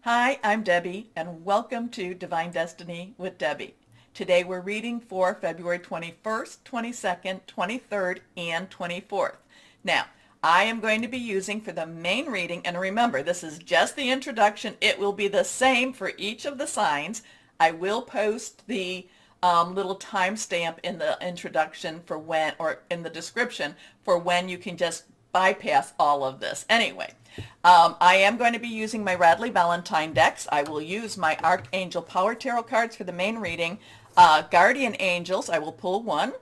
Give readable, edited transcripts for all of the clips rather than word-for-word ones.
Hi, I'm Debbie, and welcome to Divine Destiny with Debbie. Today we're reading for February 21st, 22nd, 23rd, and 24th. Now, I am going to be using for the main reading, and remember, this is just the introduction. It will be the same for each of the signs. I will post the little timestamp in the introduction for when, or in the description for when you can just bypass all of this. Anyway, I am going to be using my Radley Valentine decks. I will use my Archangel Power Tarot cards for the main reading. Guardian Angels, I will pull one.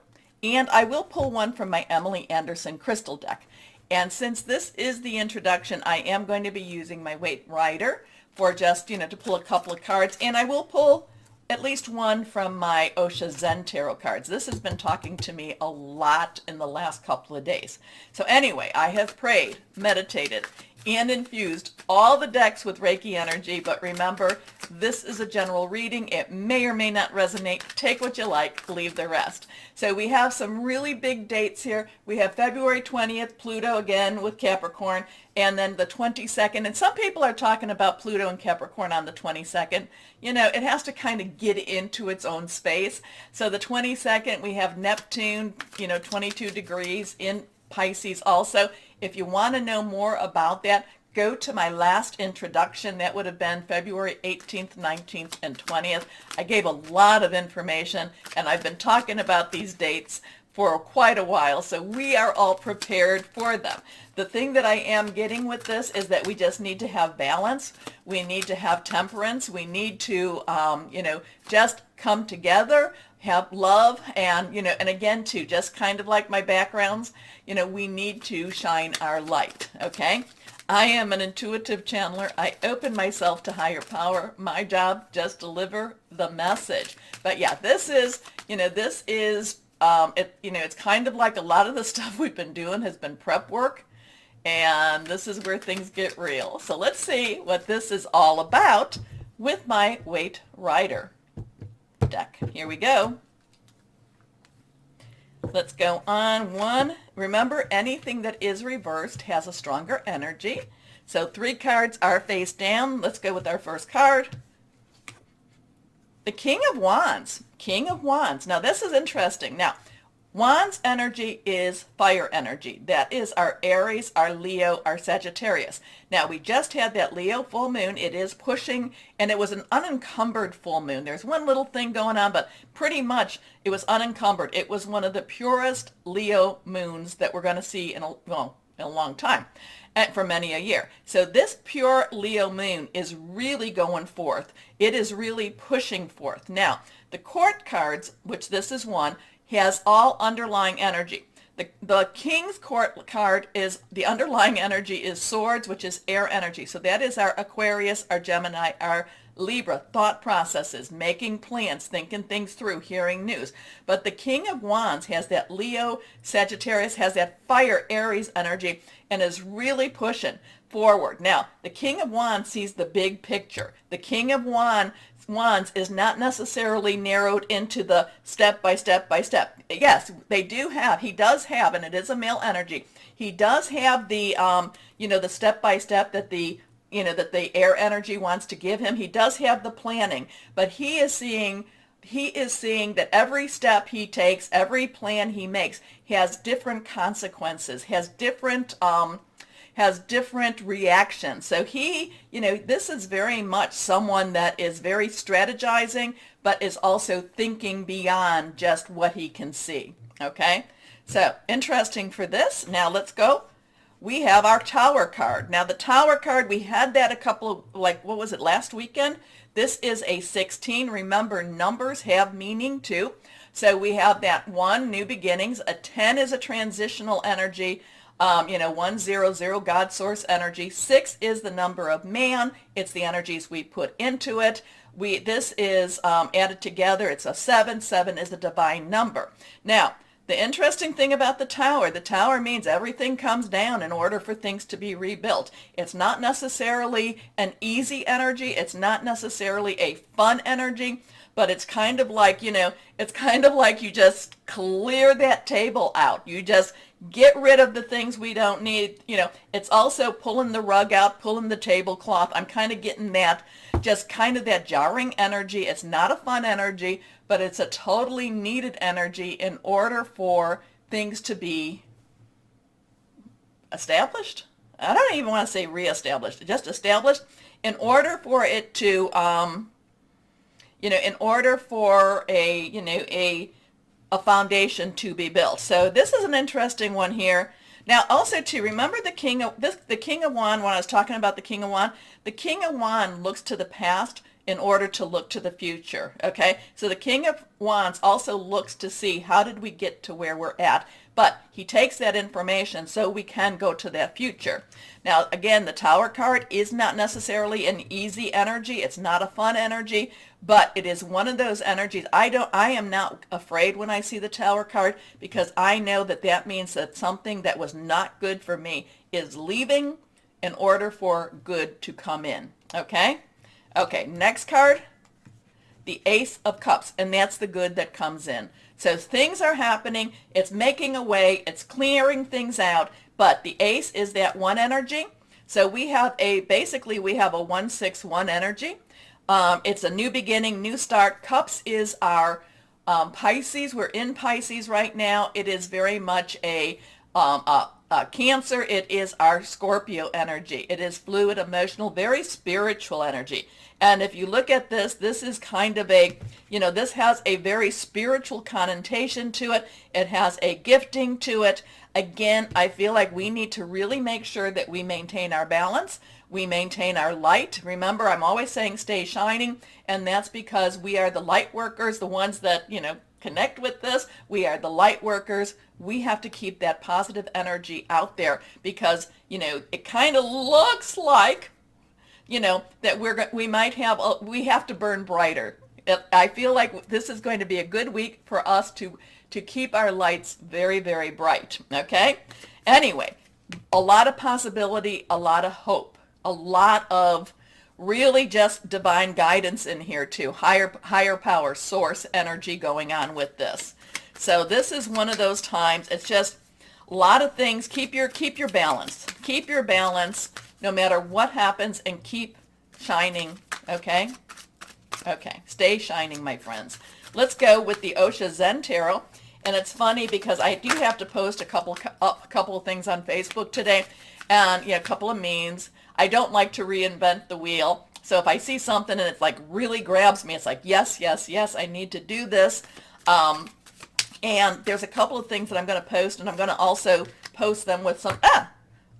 And I will pull one from my Emily Anderson Crystal deck. And since this is the introduction, I am going to be using my Waite Rider for just, to pull a couple of cards. And I will pull at least one from my Osha Zen Tarot cards. This has been talking to me a lot in the last couple of days. So anyway, I have prayed, meditated, and infused all the decks with Reiki energy, but remember, this is a general reading. It may or may not resonate. Take what you like, leave the rest. So we have some really big dates here. We have February 20th, Pluto again with Capricorn, and then the 22nd, and some people are talking about Pluto and Capricorn on the 22nd. It has to kind of get into its own space. So the 22nd, we have Neptune, 22 degrees in Pisces also. If you want to know more about that, go to my last introduction. That would have been February 18th, 19th, and 20th. I gave a lot of information, and I've been talking about these dates for quite a while, so we are all prepared for them. The thing that I am getting with this is that we just need to have balance. We need to have temperance. We need to, just come together, have love, and, and again, too, just kind of like my backgrounds, we need to shine our light, okay? I am an intuitive channeler. I open myself to higher power. My job, just deliver the message. But yeah, this is, it's kind of like a lot of the stuff we've been doing has been prep work, and this is where things get real. So let's see what this is all about with my Waite Rider deck. Here we go. Let's go on one. Remember, anything that is reversed has a stronger energy. So 3 cards are face down. Let's go with our first card. The King of Wands. King of Wands. Now this is interesting. Now, Wands energy is fire energy. That is our Aries, our Leo, our Sagittarius. Now we just had that Leo full moon. It is pushing, and it was an unencumbered full moon. There's one little thing going on, but pretty much it was unencumbered. It was one of the purest Leo moons that we're going to see in a long time, and for many a year. So this pure Leo moon is really going forth. It is really pushing forth. Now, the court cards, which this is one, has all underlying energy. The King's Court card is, the underlying energy is swords, which is air energy. So that is our Aquarius, our Gemini, our Libra, thought processes, making plans, thinking things through, hearing news. But the King of Wands has that Leo, Sagittarius, has that fire, Aries energy, and is really pushing forward. Now, the King of Wands sees the big picture. The King of Wands is not necessarily narrowed into the step by step by step. Yes, he does have, and it is a male energy. He does have the, the step by step that the air energy wants to give him. He does have the planning, but he is seeing that every step he takes, every plan he makes has different consequences, has different reactions. So this is very much someone that is very strategizing, but is also thinking beyond just what he can see. Okay? So interesting for this. Now let's go. We have our Tower card. Now the Tower card, we had that a couple of, what was it, last weekend? This is a 16. Remember, numbers have meaning too. So we have that 1, new beginnings. A 10 is a transitional energy. 100, God source energy. 6 is the number of man. It's the energies we put into it. This is added together. It's a 7. 7 is a divine number. Now, the interesting thing about the Tower means everything comes down in order for things to be rebuilt. It's not necessarily an easy energy. It's not necessarily a fun energy, but it's kind of like, you just clear that table out. You Get rid of the things we don't need. It's also pulling the rug out, pulling the tablecloth. I'm kind of getting that, just kind of that jarring energy. It's not a fun energy, but it's a totally needed energy in order for things to be established. I don't even want to say reestablished, just established, in order for it to, in order for a foundation to be built. So this is an interesting one here. Now also to remember the King of Wand, when I was talking about the King of Wand looks to the past in order to look to the future. Okay, so the King of Wands also looks to see how did we get to where we're at, but he takes that information so we can go to that future. Now again, the Tower card is not necessarily an easy energy. It's not a fun energy, but it is one of those energies. I am not afraid when I see the Tower card, because I know that that means that something that was not good for me is leaving in order for good to come in. Okay? Okay, next card, the Ace of Cups, and that's the good that comes in. So things are happening, it's making a way, it's clearing things out, but the Ace is that one energy. So we have basically we have a 1-6-1 energy. It's a new beginning, new start. Cups is our Pisces. We're in Pisces right now. It is very much a Cancer. It is our Scorpio energy. It is fluid, emotional, very spiritual energy. And if you look at this, this is kind of a, this has a very spiritual connotation to it. It has a gifting to it. Again, I feel like we need to really make sure that we maintain our balance. We maintain our light. Remember, I'm always saying stay shining, and that's because we are the light workers, the ones that, connect with this. We are the light workers. We have to keep that positive energy out there, because, it kind of looks like, that we have to burn brighter. I feel like this is going to be a good week for us to keep our lights very, very bright. Okay? Anyway, a lot of possibility, a lot of hope, a lot of really just divine guidance in here too. Higher power, source energy going on with this. So this is one of those times. It's just a lot of things. Keep your balance. Keep your balance no matter what happens, and keep shining. Okay? Okay. Stay shining, my friends. Let's go with the Osha Zen Tarot. And it's funny because I do have to post a couple of things on Facebook today, and a couple of memes. I don't like to reinvent the wheel. So if I see something and it's like really grabs me, it's like, yes, yes, yes, I need to do this. And there's a couple of things that I'm going to post, and I'm going to also post them with some, my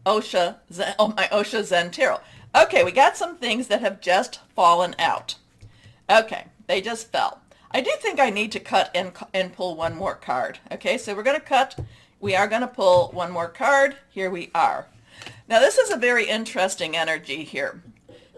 Osha Zen Tarot. Okay, we got some things that have just fallen out. Okay, they just fell. I do think I need to cut and pull one more card. Okay, so we're going to cut. We are going to pull one more card. Here we are. Now this is a very interesting energy here,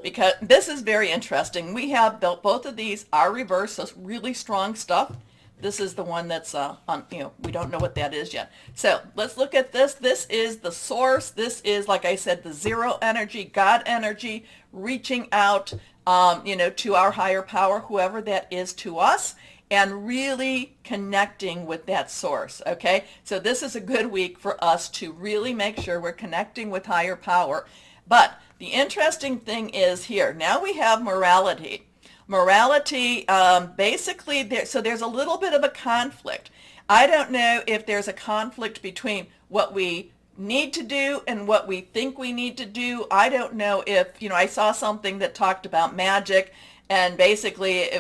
because this is very interesting. We have both of these are reversed, so really strong stuff. This is the one that's we don't know what that is yet. So let's look at this. This is the source. This is, like I said, the zero energy, God energy, reaching out, to our higher power, whoever that is to us, and really connecting with that source. Okay, so this is a good week for us to really make sure we're connecting with higher power. But the interesting thing is here, now we have morality. Morality, basically, there's a little bit of a conflict. I don't know if there's a conflict between what we need to do and what we think we need to do. I don't know if, I saw something that talked about magic, and basically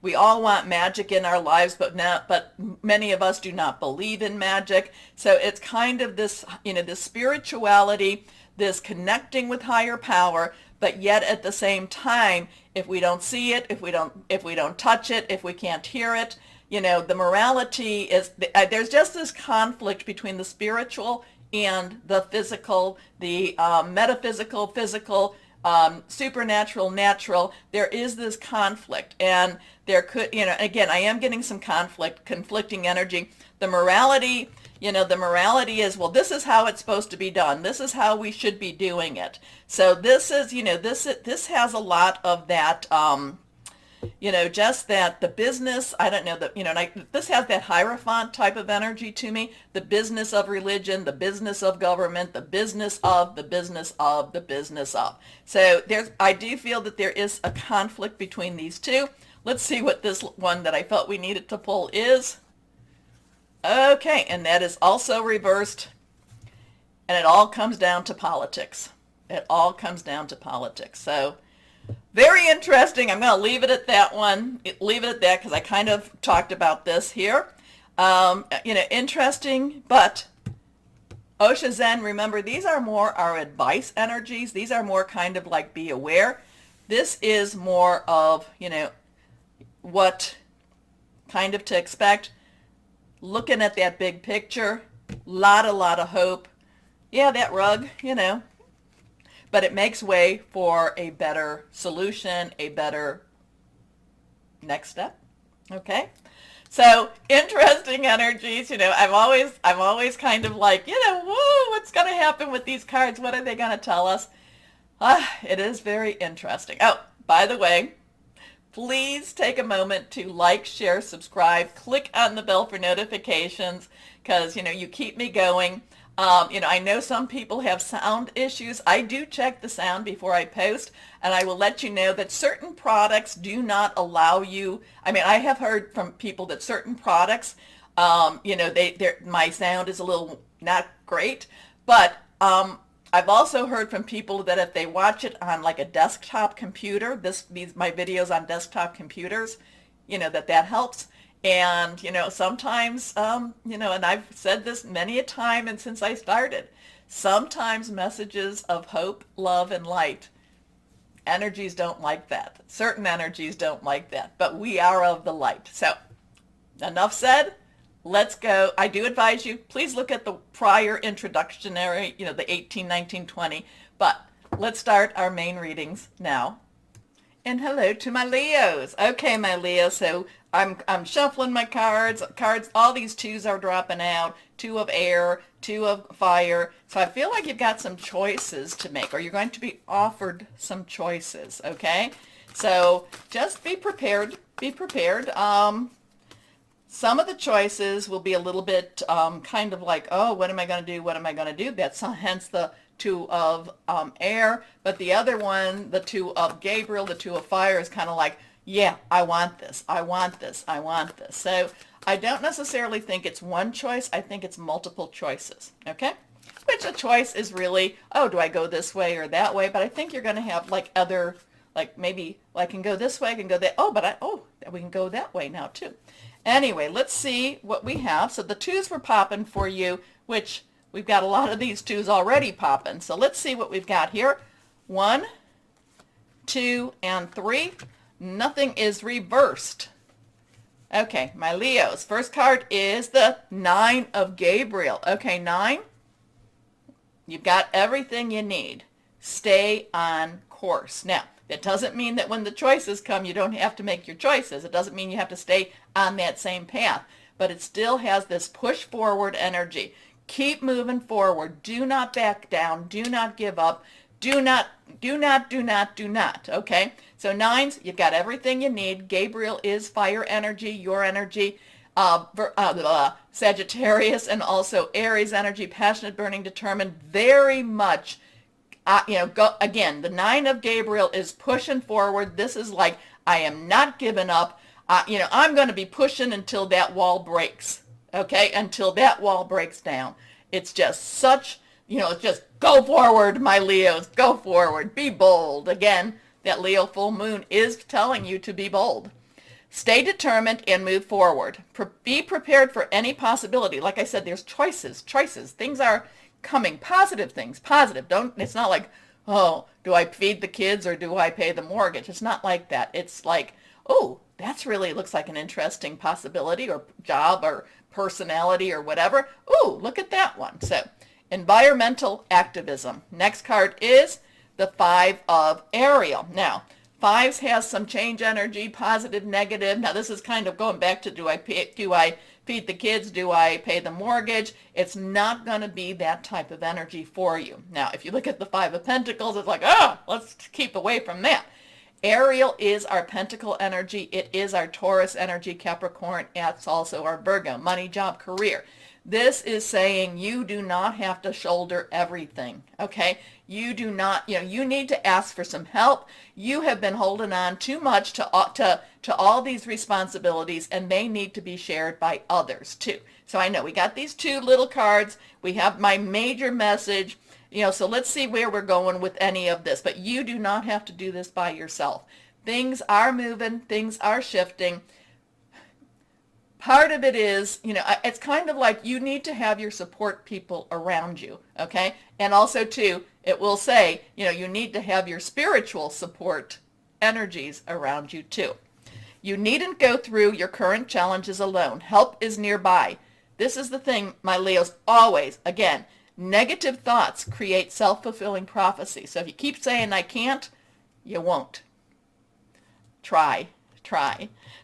we all want magic in our lives, but many of us do not believe in magic. So it's kind of this, this spirituality, this connecting with higher power, but yet at the same time, if we don't see it, if we don't touch it, if we can't hear it, the morality is, there's just this conflict between the spiritual and the physical, the metaphysical, physical, supernatural, natural. There is this conflict, and there could, again, I am getting some conflicting energy. The morality is, well, this is how it's supposed to be done. This is how we should be doing it. So this is, this has a lot of that, just that the business, I don't know, this has that Hierophant type of energy to me, the business of religion, the business of government, the business of, the business of, the business of. So I do feel that there is a conflict between these two. Let's see what this one that I felt we needed to pull is. Okay, and that is also reversed, and it all comes down to politics. It all comes down to politics. So very interesting. I'm going to leave it at that one. Leave it at that because I kind of talked about this here. Interesting, but Osha Zen, remember, these are more our advice energies. These are more kind of like be aware. This is more of, what kind of to expect. Looking at that big picture, lot of hope. Yeah, that rug, but it makes way for a better solution, a better next step. Okay, so interesting energies. I'm always kind of like, whoa, what's going to happen with these cards? What are they going to tell us? It is very interesting. Oh, by the way, please take a moment to like, share, subscribe, click on the bell for notifications because, you keep me going. I know some people have sound issues. I do check the sound before I post, and I will let you know that certain products do not allow you. I have heard from people that certain products, my sound is a little not great, but I've also heard from people that if they watch it on like a desktop computer, my videos on desktop computers, that helps. And, sometimes, and I've said this many a time and since I started, sometimes messages of hope, love, and light, energies don't like that. Certain energies don't like that, but we are of the light. So, enough said. Let's go. I do advise you, please look at the prior introductionary, the 18, 19, 20, but let's start our main readings now. And hello to my Leos. Okay, my Leo, so I'm shuffling my cards. All these twos are dropping out. 2 of air, 2 of fire. So I feel like you've got some choices to make, or you're going to be offered some choices, okay? So just be prepared. Be prepared. Some of the choices will be a little bit kind of like, oh, what am I going to do? What am I going to do? That's hence the 2 of air. But the other one, the 2 of Gabriel, the 2 of fire is kind of like, yeah, I want this. I want this. I want this. So I don't necessarily think it's one choice. I think it's multiple choices. Okay? Which a choice is really, oh, do I go this way or that way? But I think you're going to have like other, like maybe I can go this way, I can go that. We can go that way now too. Anyway, let's see what we have. So the 2s were popping for you, which we've got a lot of these 2s already popping. So let's see what we've got here. 1, 2, and 3. Nothing is reversed. Okay, my Leos. First card is the 9 of Gabriel. Okay, 9. You've got everything you need. Stay on course. Now, that doesn't mean that when the choices come, you don't have to make your choices. It doesn't mean you have to stay on that same path. But it still has this push forward energy. Keep moving forward. Do not back down. Do not give up. Do not. Okay? So 9s, you've got everything you need. Gabriel is fire energy, your energy. Sagittarius and also Aries energy, passionate, burning, determined, very much. Go again. The 9 of Gabriel is pushing forward. This is like, I am not giving up. I'm going to be pushing until that wall breaks. Okay, until that wall breaks down. It's just such, just go forward, my Leos. Go forward. Be bold. Again, that Leo full moon is telling you to be bold. Stay determined and move forward. Be prepared for any possibility. Like I said, there's choices. Things are coming. Positive things. Positive. It's not like, oh, do I feed the kids or do I pay the mortgage? It's not like that. It's like, oh, that's really looks like an interesting possibility or job or personality or whatever. Ooh, look at that one. So, environmental activism. Next card is the 5 of Ariel. Now, 5s has some change energy, positive, negative. Now, this is kind of going back to do I feed the kids? Do I pay the mortgage? It's not going to be that type of energy for you. Now, if you look at the 5 of Pentacles, it's like, oh, let's keep away from that. Ariel is our Pentacle energy. It is our Taurus energy, Capricorn. It's also our Virgo, money, job, career. This is saying you do not have to shoulder everything, okay? You do not, you need to ask for some help. You have been holding on too much to all these responsibilities, and they need to be shared by others too. So I know we got these two little cards. We have my major message, so let's see where we're going with any of this. But you do not have to do this by yourself. Things are moving. Things are shifting. Part of it is, it's kind of like you need to have your support people around you, okay? And also, too, it will say, you need to have your spiritual support energies around you, too. You needn't go through your current challenges alone. Help is nearby. This is the thing, my Leos, always, again, negative thoughts create self-fulfilling prophecy. So if you keep saying, I can't, you won't. Try.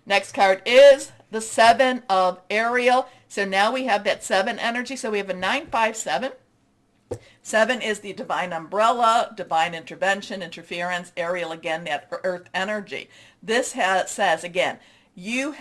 Next card is the 7 of Ariel. So now we have that 7 energy. So we have a 9-5-7. 7 is the divine umbrella, divine intervention, interference. Ariel, again, that earth energy. This says, again, you're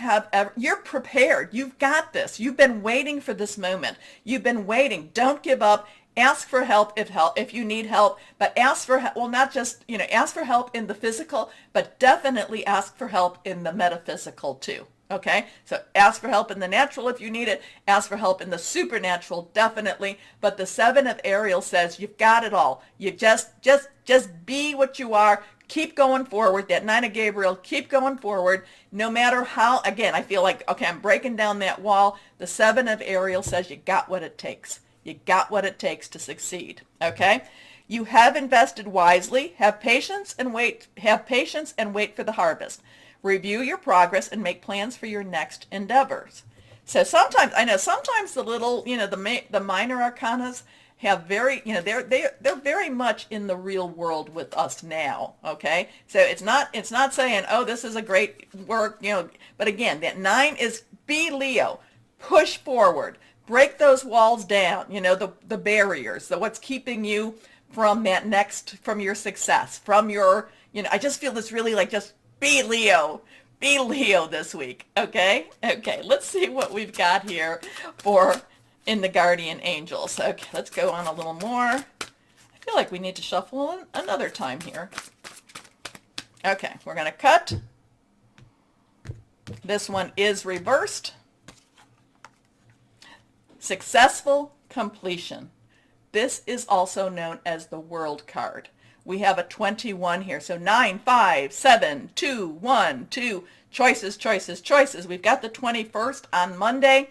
prepared. You've got this. You've been waiting for this moment. You've been waiting. Don't give up. Ask for help if you need help, but ask for help. Well, not just, ask for help in the physical, but definitely ask for help in the metaphysical too. Okay, so ask for help in the natural if you need it. Ask for help in the supernatural, definitely. But the 7 of Ariel says you've got it all. You just be what you are. Keep going forward. That 9 of Gabriel, keep going forward. No matter how, again, I feel like, okay, I'm breaking down that wall. The 7 of Ariel says you got what it takes. You got what it takes to succeed. Okay? You have invested wisely. Have patience and wait. Have patience and wait for the harvest. Review your progress and make plans for your next endeavors. So sometimes, I know sometimes the little, the minor arcanas have very, they're very much in the real world with us now. Okay, so it's not saying, oh, this is a great work, but again, that 9 is be Leo, push forward, break those walls down, the barriers, what's keeping you from from your success, from your, I just feel this really like just be Leo this week, okay? Okay, let's see what we've got here in the Guardian Angels. Okay, let's go on a little more. I feel like we need to shuffle another time here. Okay, we're going to cut. This one is reversed. Successful completion. This is also known as the World card. We have a 21 here. So 9, 5, 7, 2, 1, 2. Choices, choices, choices. We've got the 21st on Monday.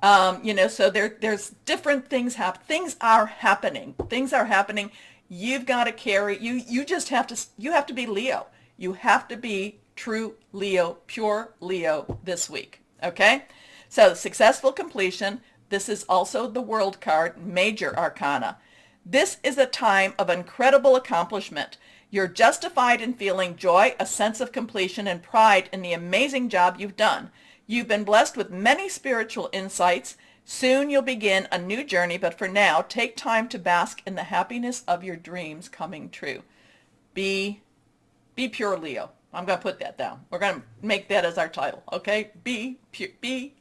So there's different things happen. Things are happening. Things are happening. You've got to carry, you have to be Leo. You have to be true Leo, pure Leo this week. Okay? So successful completion. This is also the World card, major arcana. This is a time of incredible accomplishment. You're justified in feeling joy, a sense of completion, and pride in the amazing job you've done. You've been blessed with many spiritual insights. Soon you'll begin a new journey, but for now, take time to bask in the happiness of your dreams coming true. Be pure Leo. I'm going to put that down. We're going to make that as our title, okay? Be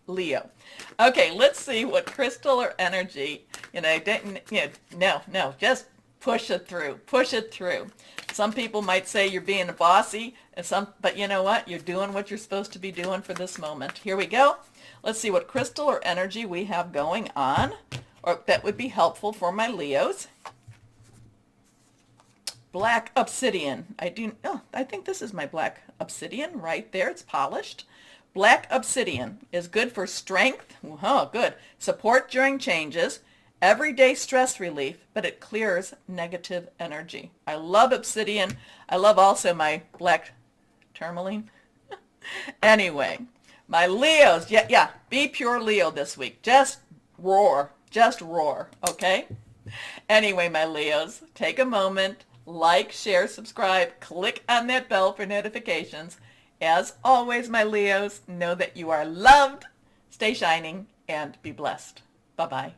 Leo. Okay, let's see what crystal or energy, no, just push it through. Push it through. Some people might say you're being bossy, but you know what? You're doing what you're supposed to be doing for this moment. Here we go. Let's see what crystal or energy we have going on, or that would be helpful for my Leos. Black obsidian. I think this is my black obsidian right there. It's polished. Black obsidian is good for strength. Oh, good. Support during changes. Everyday stress relief, but it clears negative energy. I love obsidian. I love also my black tourmaline. Anyway, my Leos, yeah, be pure Leo this week. Just roar, okay? Anyway, my Leos, take a moment, like, share, subscribe, click on that bell for notifications. As always, my Leos, know that you are loved, stay shining, and be blessed. Bye-bye.